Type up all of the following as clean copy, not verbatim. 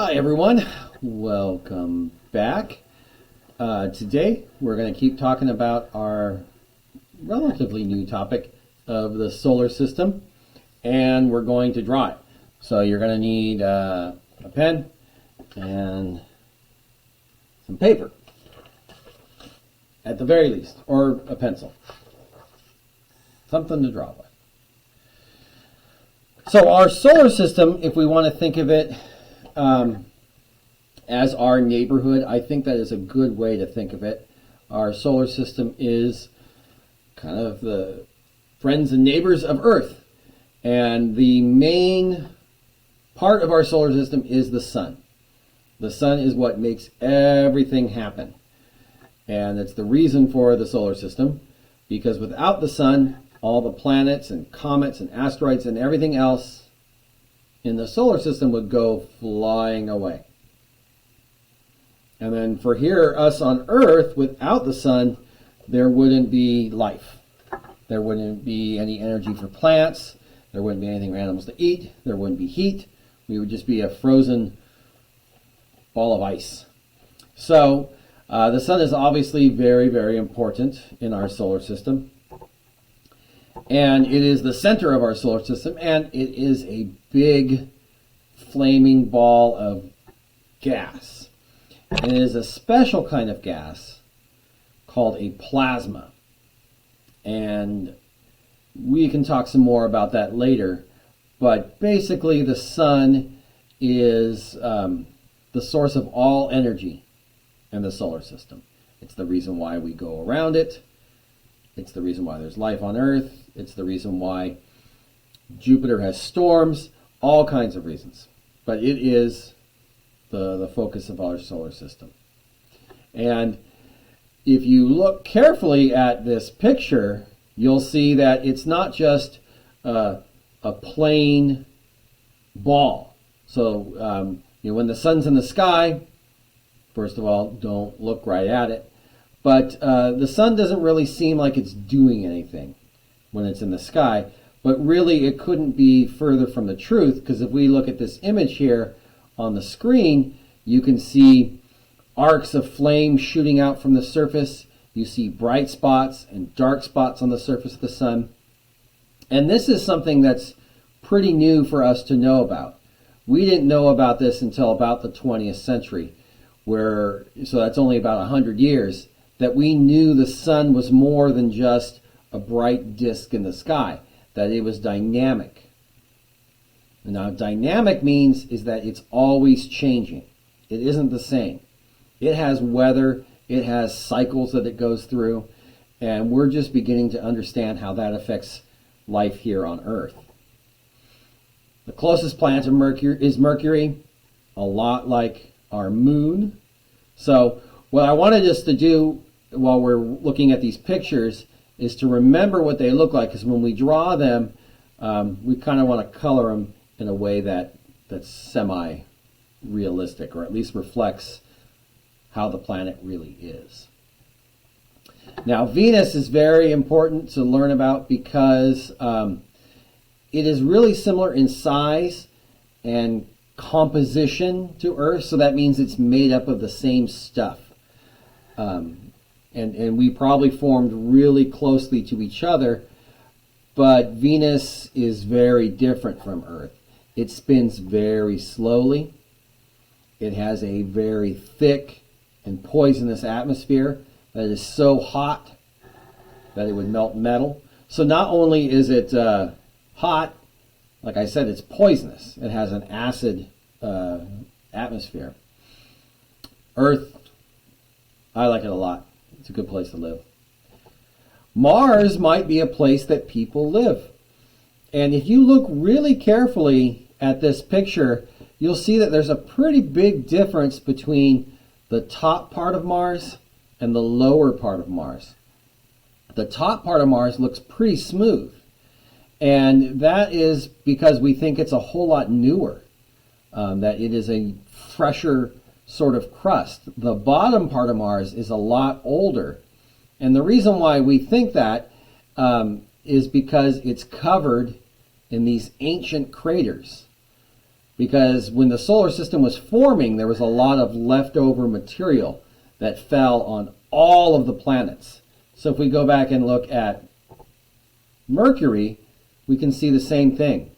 Hi everyone, welcome back. Today we're going to keep talking about our relatively new topic of the solar system, and we're going to draw it. So you're going to need a pen and some paper, at the very least, or a pencil. Something to draw with. So our solar system, if we want to think of it as our neighborhood, I think that is a good way to think of it. Our solar system is kind of the friends and neighbors of Earth. And the main part of our solar system is the sun. The sun is what makes everything happen. And it's the reason for the solar system, because without the sun, all the planets and comets and asteroids and everything else in the solar system would go flying away. And then for here, us on Earth, without the sun, there wouldn't be life. There wouldn't be any energy for plants. There wouldn't be anything for animals to eat. There wouldn't be heat. We would just be a frozen ball of ice. So the sun is obviously very, very important in our solar system. And it is the center of our solar system, and it is a big flaming ball of gas. And it is a special kind of gas called a plasma. And we can talk some more about that later. But basically, the sun is the source of all energy in the solar system. It's the reason why we go around it. It's the reason why there's life on Earth. It's the reason why Jupiter has storms, all kinds of reasons. But it is the focus of our solar system. And if you look carefully at this picture, you'll see that it's not just a plain ball. So when the sun's in the sky, first of all, don't look right at it. But the sun doesn't really seem like it's doing anything when it's in the sky. But really, it couldn't be further from the truth, because if we look at this image here on the screen, you can see arcs of flame shooting out from the surface. You see bright spots and dark spots on the surface of the sun. And this is something that's pretty new for us to know about. We didn't know about this until about the 20th century, so that's only about 100 years, that we knew the sun was more than just a bright disk in the sky, that it was dynamic. Now, dynamic means is that it's always changing. It isn't the same. It has weather, it has cycles that it goes through, and we're just beginning to understand how that affects life here on Earth. The closest planet to Mercury is Mercury, a lot like our moon. So what I wanted us to do while we're looking at these pictures is to remember what they look like, because when we draw them, we kind of want to color them in a way that's semi-realistic, or at least reflects how the planet really is. Now, Venus is very important to learn about because it is really similar in size and composition to Earth, so that means it's made up of the same stuff. And we probably formed really closely to each other, but Venus is very different from Earth. It spins very slowly. It has a very thick and poisonous atmosphere that is so hot that it would melt metal. So not only is it hot, like I said, it's poisonous. It has an acid atmosphere. Earth, I like it a lot. It's a good place to live. Mars might be a place that people live. And if you look really carefully at this picture, you'll see that there's a pretty big difference between the top part of Mars and the lower part of Mars. The top part of Mars looks pretty smooth. And that is because we think it's a whole lot newer, that it is a fresher sort of crust. The bottom part of Mars is a lot older. And the reason why we think that is because it's covered in these ancient craters. because when the solar system was forming, there was a lot of leftover material that fell on all of the planets. So if we go back and look at Mercury, we can see the same thing.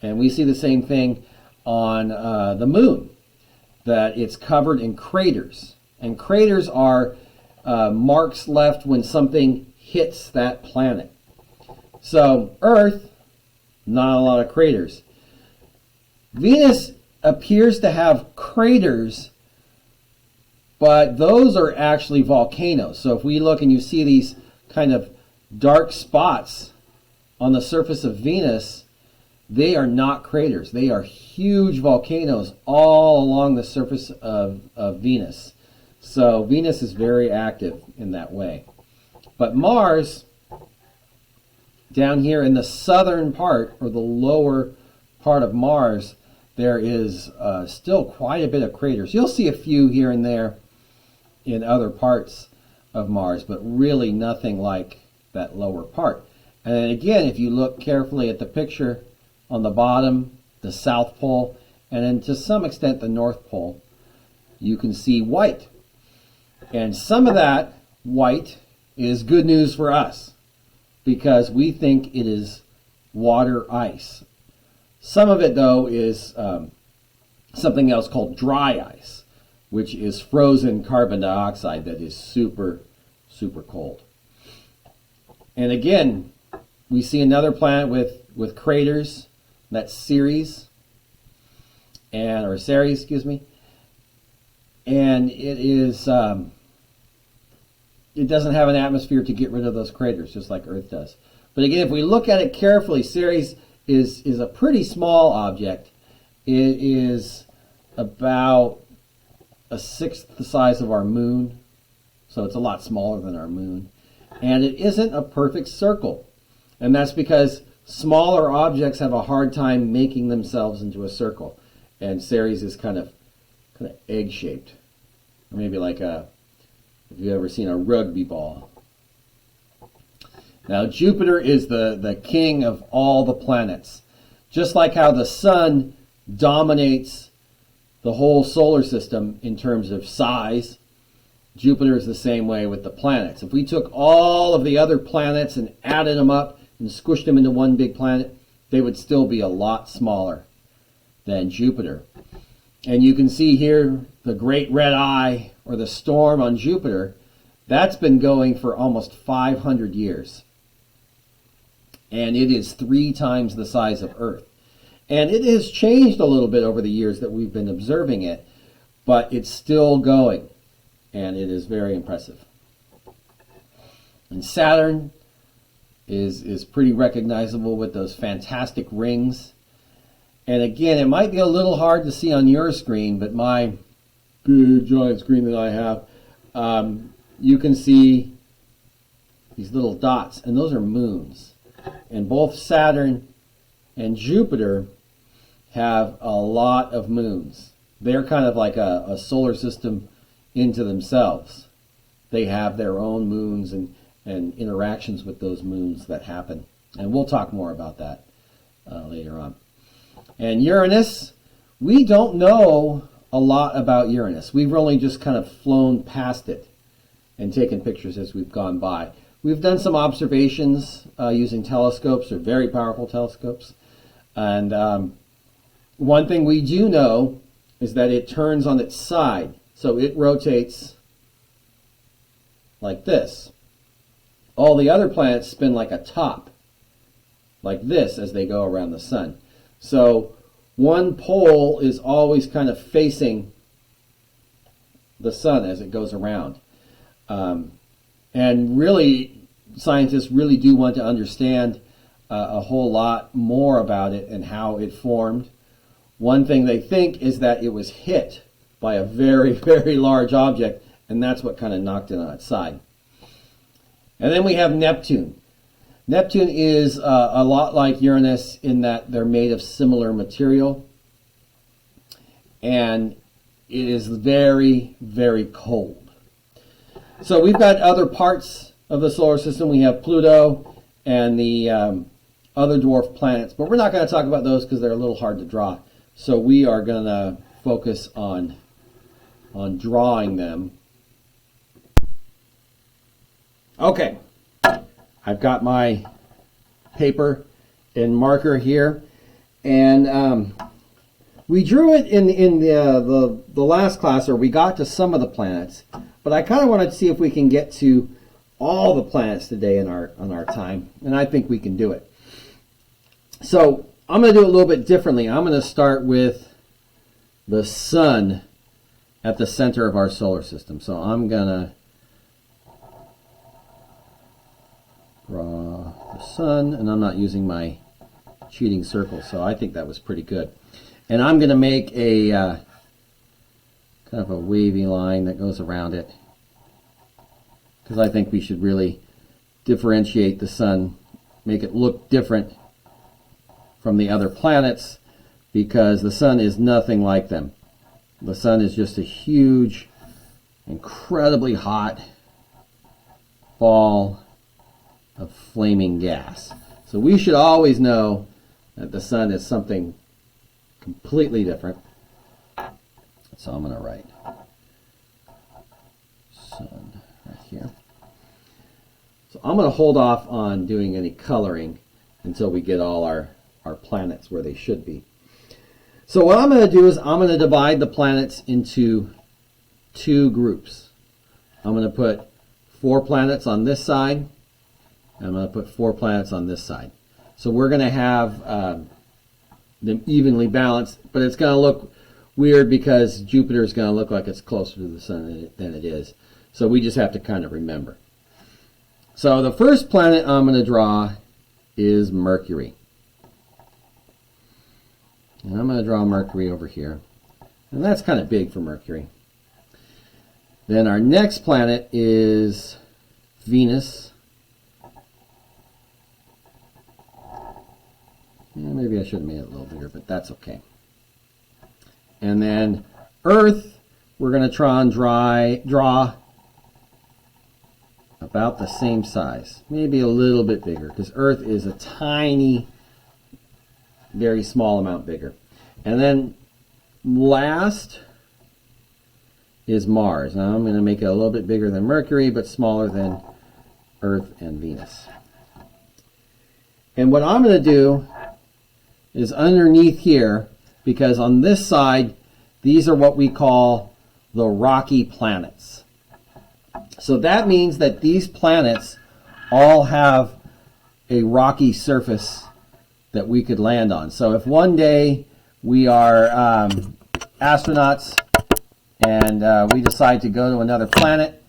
And we see the same thing on the moon, that it's covered in craters. And craters are marks left when something hits that planet. So Earth, not a lot of craters. Venus appears to have craters, but those are actually volcanoes. So if we look and you see these kind of dark spots on the surface of Venus, they are not craters. They are huge volcanoes all along the surface of Venus. So Venus is very active in that way. But Mars, down here in the southern part, or the lower part of Mars, there is still quite a bit of craters. You'll see a few here and there in other parts of Mars, but really nothing like that lower part. And again, if you look carefully at the picture on the bottom, the South Pole, and then to some extent the North Pole, you can see white. And some of that white is good news for us, because we think it is water ice. Some of it, though, is something else called dry ice, which is frozen carbon dioxide that is super, super cold. And again, we see another planet with craters. That's Ceres, or Ceres, excuse me. And it is, it doesn't have an atmosphere to get rid of those craters, just like Earth does. But again, if we look at it carefully, Ceres is a pretty small object. It is about a sixth the size of our moon, so it's a lot smaller than our moon. And it isn't a perfect circle. And that's because smaller objects have a hard time making themselves into a circle. And Ceres is kind of egg-shaped. Or maybe like if you've ever seen a rugby ball. Now, Jupiter is the king of all the planets. Just like how the sun dominates the whole solar system in terms of size, Jupiter is the same way with the planets. If we took all of the other planets and added them up and squished them into one big planet, they would still be a lot smaller than Jupiter. And you can see here the great red eye, or the storm on Jupiter. That's been going for almost 500 years. And it is 3 times the size of Earth. And it has changed a little bit over the years that we've been observing it, but it's still going. And it is very impressive. And Saturn is pretty recognizable with those fantastic rings. And again, it might be a little hard to see on your screen, but my big giant screen that I have, you can see these little dots, and those are moons. And both Saturn and Jupiter have a lot of moons. They're kind of like a solar system into themselves. They have their own moons and interactions with those moons that happen. And we'll talk more about that later on. And Uranus, we don't know a lot about Uranus. We've only just kind of flown past it and taken pictures as we've gone by. We've done some observations using telescopes, or very powerful telescopes. And one thing we do know is that it turns on its side. So it rotates like this. All the other planets spin like a top, like this, as they go around the sun. So one pole is always kind of facing the sun as it goes around. And really, scientists really do want to understand a whole lot more about it and how it formed. One thing they think is that it was hit by a very, very large object, and that's what kind of knocked it on its side. And then we have Neptune. Neptune is a lot like Uranus in that they're made of similar material, and it is very, very cold. So we've got other parts of the solar system. We have Pluto and the other dwarf planets, but we're not going to talk about those because they're a little hard to draw. So we are going to focus on drawing them. Okay, I've got my paper and marker here, and we drew it in the last class, or we got to some of the planets, but I kind of wanted to see if we can get to all the planets today on our time, and I think we can do it. So I'm going to do it a little bit differently. I'm going to start with the sun at the center of our solar system. So I'm going to draw the sun, and I'm not using my cheating circle, so I think that was pretty good. And I'm going to make a kind of a wavy line that goes around it, because I think we should really differentiate the sun, make it look different from the other planets, because the sun is nothing like them. The sun is just a huge, incredibly hot ball of flaming gas. So we should always know that the sun is something completely different. So I'm going to write sun right here. So I'm going to hold off on doing any coloring until we get all our planets where they should be. So what I'm going to do is I'm going to divide the planets into two groups. I'm going to put 4 planets on this side, and I'm going to put 4 planets on this side. So we're going to have them evenly balanced, but it's going to look weird because Jupiter is going to look like it's closer to the sun than it is. So we just have to kind of remember. So the first planet I'm going to draw is Mercury. And I'm going to draw Mercury over here. And that's kind of big for Mercury. Then our next planet is Venus. Yeah, maybe I should have made it a little bigger, but that's okay. And then Earth, we're going to try and draw about the same size. Maybe a little bit bigger, because Earth is a tiny, very small amount bigger. And then last is Mars. Now I'm going to make it a little bit bigger than Mercury, but smaller than Earth and Venus. And what I'm going to do is underneath here, because on this side, these are what we call the rocky planets. So that means that these planets all have a rocky surface that we could land on. So if one day we are astronauts and we decide to go to another planet,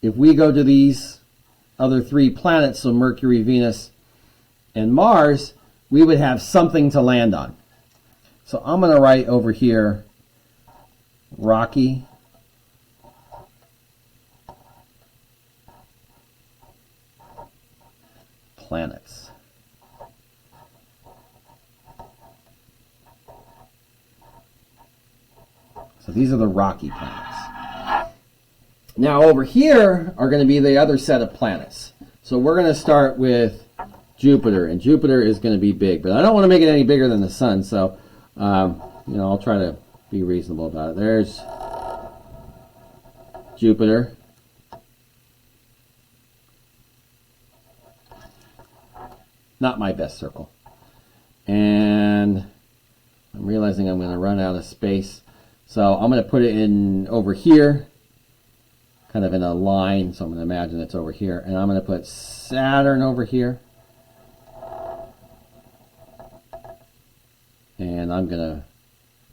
if we go to these other 3 planets, so Mercury, Venus, and Mars, we would have something to land on. So I'm going to write over here, rocky planets. So these are the rocky planets. Now over here are going to be the other set of planets. So we're going to start with Jupiter, and Jupiter is going to be big, but I don't want to make it any bigger than the sun, so I'll try to be reasonable about it. There's Jupiter. Not my best circle. And I'm realizing I'm going to run out of space. So I'm going to put it in over here, kind of in a line. So I'm going to imagine it's over here. And I'm going to put Saturn over here. And I'm going to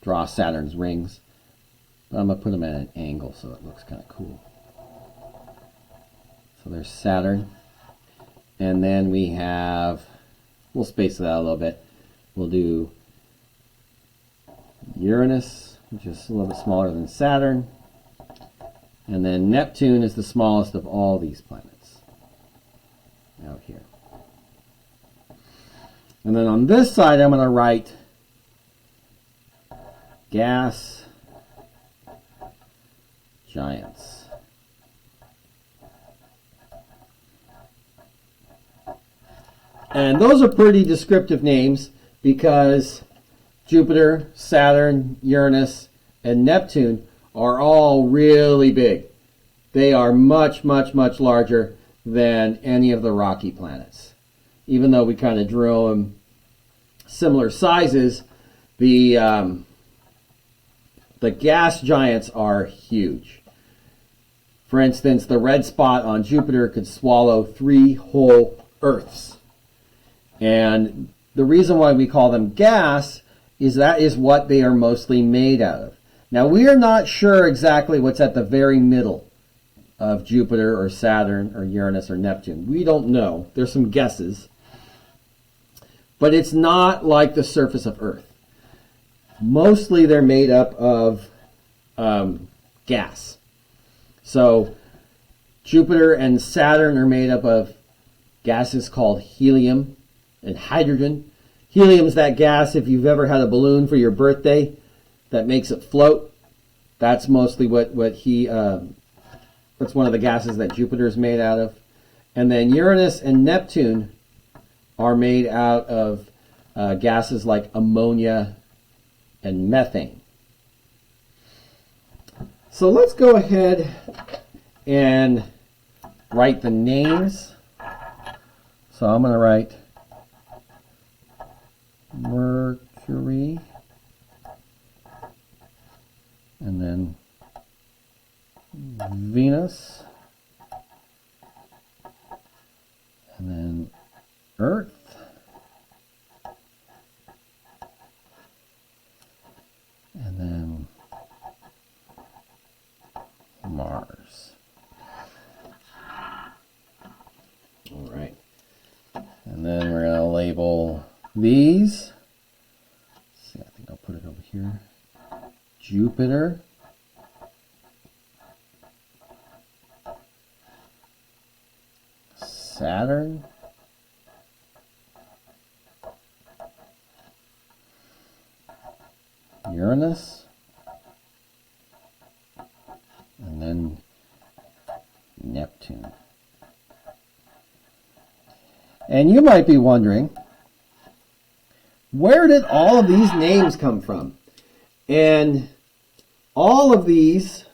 draw Saturn's rings. But I'm going to put them at an angle so it looks kind of cool. So there's Saturn. And then we have, we'll space it out a little bit. We'll do Uranus, which is a little bit smaller than Saturn. And then Neptune is the smallest of all these planets out here. And then on this side, I'm going to write gas giants. And those are pretty descriptive names because Jupiter, Saturn, Uranus, and Neptune are all really big. They are much, much, much larger than any of the rocky planets. Even though we kind of drew them similar sizes, the gas giants are huge. For instance, the red spot on Jupiter could swallow 3 whole Earths. And the reason why we call them gas is that is what they are mostly made out of. Now, we are not sure exactly what's at the very middle of Jupiter or Saturn or Uranus or Neptune. We don't know. There's some guesses. But it's not like the surface of Earth. Mostly they're made up of gas. So Jupiter and Saturn are made up of gases called helium and hydrogen. Helium is that gas, if you've ever had a balloon for your birthday, that makes it float. That's mostly that's one of the gases that Jupiter is made out of. And then Uranus and Neptune are made out of gases like ammonia and methane. So let's go ahead and write the names. So I'm going to write Mercury, and then Venus, and then Earth, and then Mars. All right. And then we're going to label these. Let's see, I think I'll put it over here. Jupiter, Saturn, Uranus, and then Neptune. And you might be wondering, where did all of these names come from? And all of these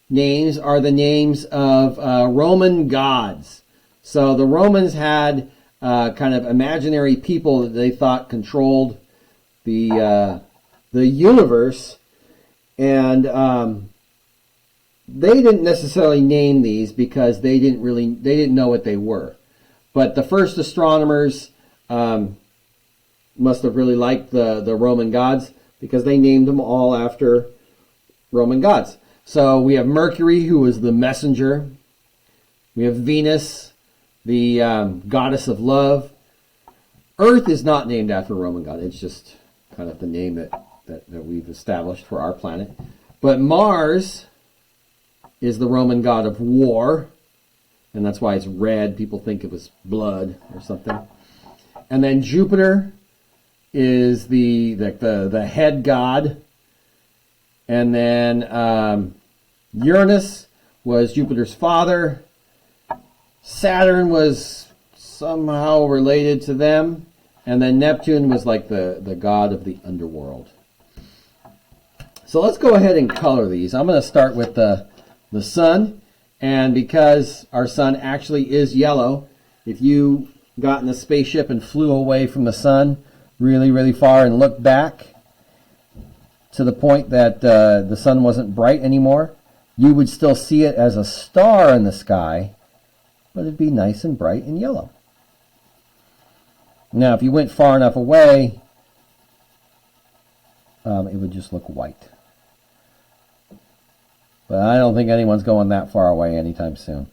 names are the names of Roman gods. So the Romans had kind of imaginary people that they thought controlled the universe, and they didn't necessarily name these because they didn't know what they were. But the first astronomers must have really liked the Roman gods, because they named them all after Roman gods. So we have Mercury, who was the messenger. We have Venus, the goddess of love. Earth is not named after a Roman god. It's just kind of the name that we've established for our planet. But Mars is the Roman god of war, and that's why it's red. People think it was blood or something. And then Jupiter is the head god. And then Uranus was Jupiter's father. Saturn was somehow related to them. And then Neptune was like the god of the underworld. So let's go ahead and color these. I'm going to start with the sun. And because our sun actually is yellow, if you got in a spaceship and flew away from the sun really, really far and looked back to the point that the sun wasn't bright anymore, you would still see it as a star in the sky, but it'd be nice and bright and yellow. Now, if you went far enough away, it would just look white. But I don't think anyone's going that far away anytime soon.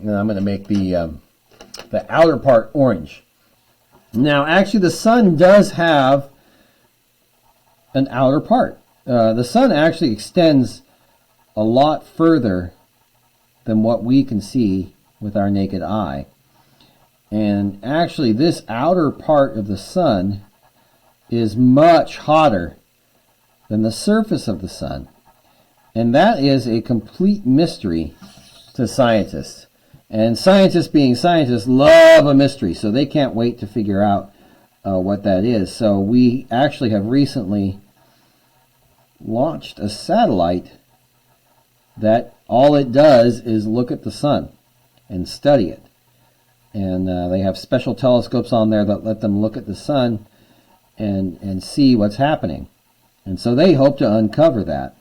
And I'm going to make the outer part orange. Now, actually, the sun does have an outer part. The sun actually extends a lot further than what we can see with our naked eye. And actually, this outer part of the sun is much hotter than the surface of the sun. And that is a complete mystery to scientists. And scientists, being scientists, love a mystery, so they can't wait to figure out what that is. So we actually have recently launched a satellite that all it does is look at the sun and study it. And they have special telescopes on there that let them look at the sun and see what's happening. And so they hope to uncover that.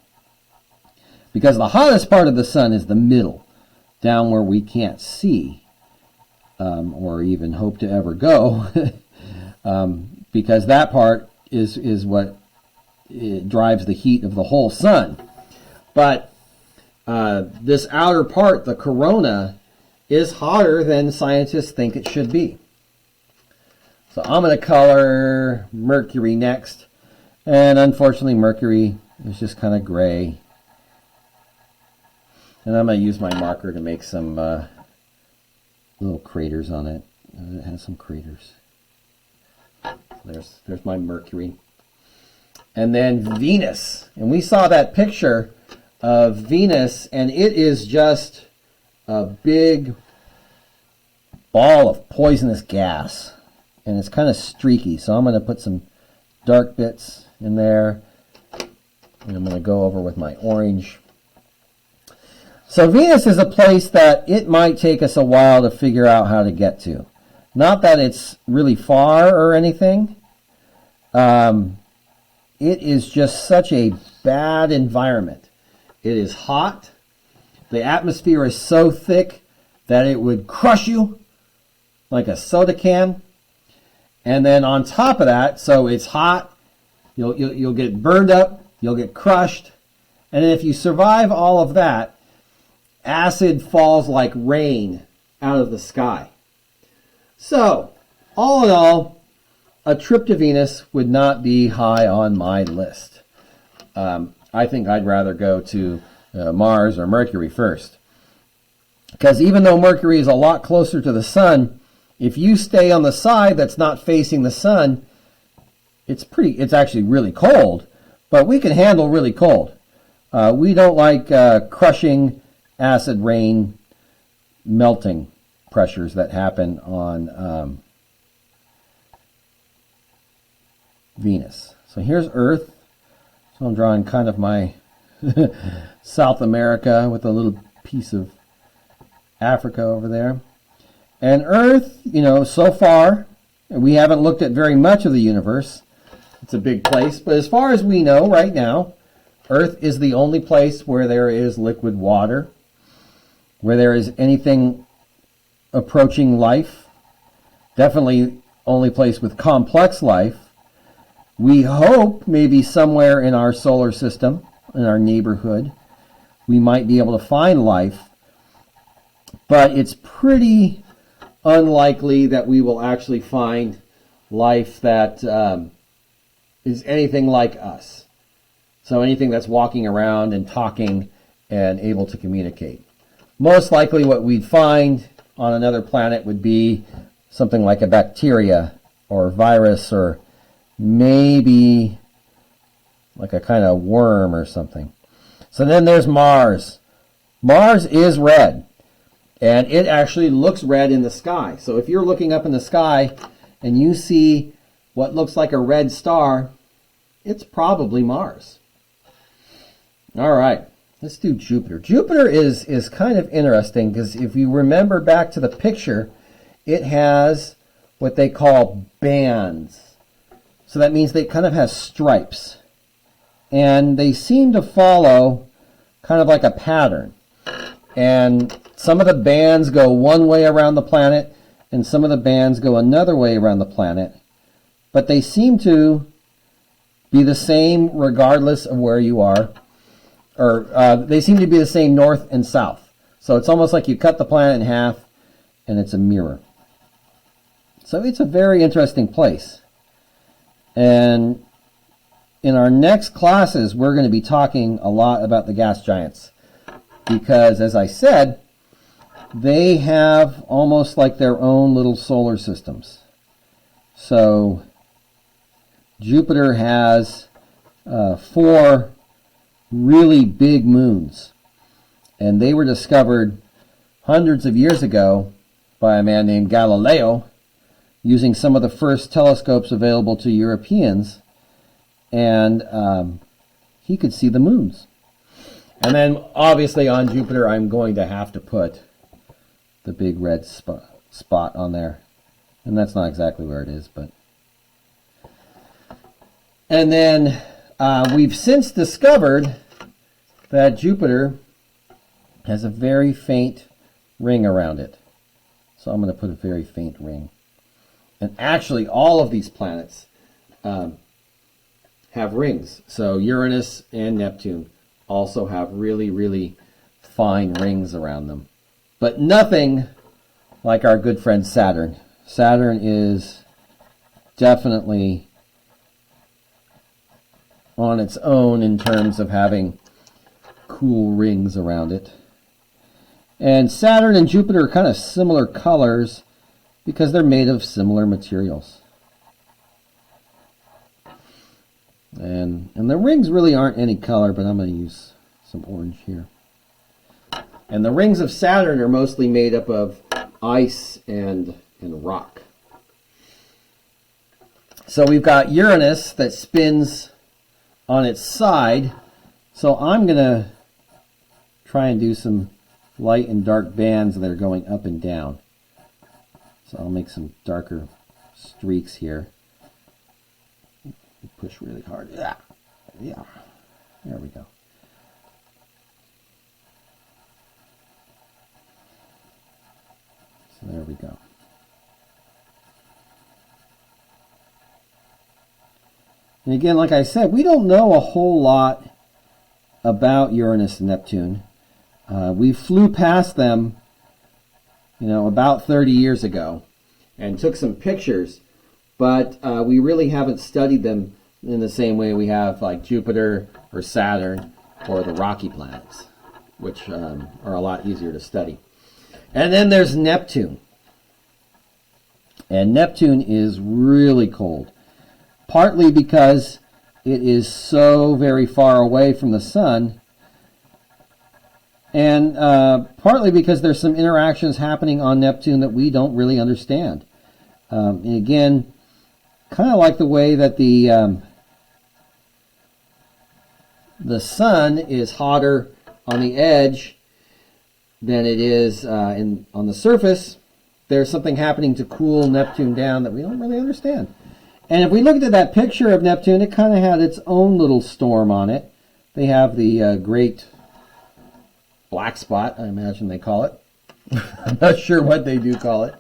Because the hottest part of the sun is the middle, down where we can't see or even hope to ever go. Because that part is what drives the heat of the whole sun. But this outer part, the corona, is hotter than scientists think it should be. So I'm going to color Mercury next. And unfortunately, Mercury is just kind of gray. And I'm going to use my marker to make some little craters on it. It has some craters. There's my Mercury. And then Venus. And we saw that picture of Venus, and it is just a big ball of poisonous gas. And it's kind of streaky, so I'm going to put some dark bits in there. And I'm going to go over with my orange. So Venus is a place that it might take us a while to figure out how to get to. Not that it's really far or anything. It is just such a bad environment. It is hot. The atmosphere is so thick that it would crush you like a soda can. And then on top of that, so it's hot, you'll get burned up, you'll get crushed. And if you survive all of that, acid falls like rain out of the sky. So, all in all, a trip to Venus would not be high on my list. I think I'd rather go to Mars or Mercury first. Because even though Mercury is a lot closer to the sun, if you stay on the side that's not facing the sun, it's actually really cold, but we can handle really cold. We don't like crushing acid rain melting pressures that happen on Venus. So here's Earth. So I'm drawing kind of my South America with a little piece of Africa over there. And Earth, so far, we haven't looked at very much of the universe. It's a big place. But as far as we know right now, Earth is the only place where there is liquid water, where there is anything approaching life. Definitely only place with complex life. We hope maybe somewhere in our solar system, in our neighborhood, we might be able to find life. But it's pretty unlikely that we will actually find life that is anything like us. So anything that's walking around and talking and able to communicate. Most likely what we'd find on another planet would be something like a bacteria or virus or maybe like a kind of worm or something. So then there's Mars. Mars is red. And it actually looks red in the sky. So if you're looking up in the sky and you see what looks like a red star, it's probably Mars. All right, let's do Jupiter. Jupiter is kind of interesting because if you remember back to the picture, it has what they call bands. So that means they kind of have stripes. And they seem to follow kind of like a pattern. And some of the bands go one way around the planet, and some of the bands go another way around the planet. But they seem to be the same regardless of where you are. Or they seem to be the same north and south. So it's almost like you cut the planet in half, and it's a mirror. So it's a very interesting place. And in our next classes, we're going to be talking a lot about the gas giants. Because, as I said, they have almost like their own little solar systems. So Jupiter has 4 really big moons. And they were discovered hundreds of years ago by a man named Galileo using some of the first telescopes available to Europeans. And he could see the moons. And then obviously on Jupiter I'm going to have to put the big red spot on there. And that's not exactly where it is, but... And then we've since discovered that Jupiter has a very faint ring around it. So I'm going to put a very faint ring. And actually all of these planets have rings. So Uranus and Neptune also have really, really fine rings around them. But nothing like our good friend Saturn. Saturn is definitely on its own in terms of having cool rings around it. And Saturn and Jupiter are kind of similar colors because they're made of similar materials. And the rings really aren't any color, but I'm going to use some orange here. And the rings of Saturn are mostly made up of ice and rock. So we've got Uranus that spins on its side. So I'm going to try and do some light and dark bands that are going up and down. So I'll make some darker streaks here. Push really hard. Yeah. There we go. So there we go. And again, like I said, we don't know a whole lot about Uranus and Neptune. We flew past them, about 30 years ago and took some pictures, but we really haven't studied them in the same way we have like Jupiter or Saturn or the rocky planets, which are a lot easier to study. And then there's Neptune. And Neptune is really cold, partly because it is so very far away from the sun, and partly because there's some interactions happening on Neptune that we don't really understand. And again, kind of like the way that the sun is hotter on the edge than it is on the surface. There's something happening to cool Neptune down that we don't really understand. And if we looked at that picture of Neptune, it kind of had its own little storm on it. They have the great black spot, I imagine they call it. I'm not sure what they do call it.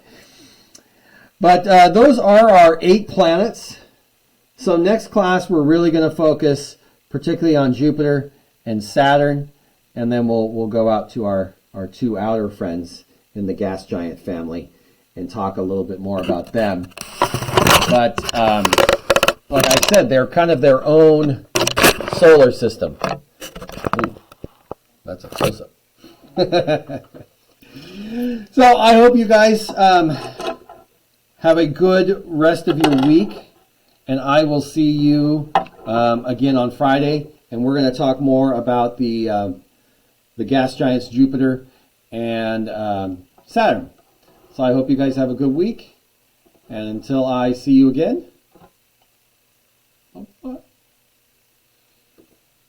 But those are our 8 planets. So next class, we're really going to focus particularly on Jupiter and Saturn. And then we'll go out to our 2 outer friends in the gas giant family and talk a little bit more about them. But like I said, they're kind of their own solar system. Ooh, that's a close-up. So I hope you guys have a good rest of your week, and I will see you again on Friday, and we're going to talk more about the gas giants Jupiter and Saturn. So I hope you guys have a good week, and until I see you again,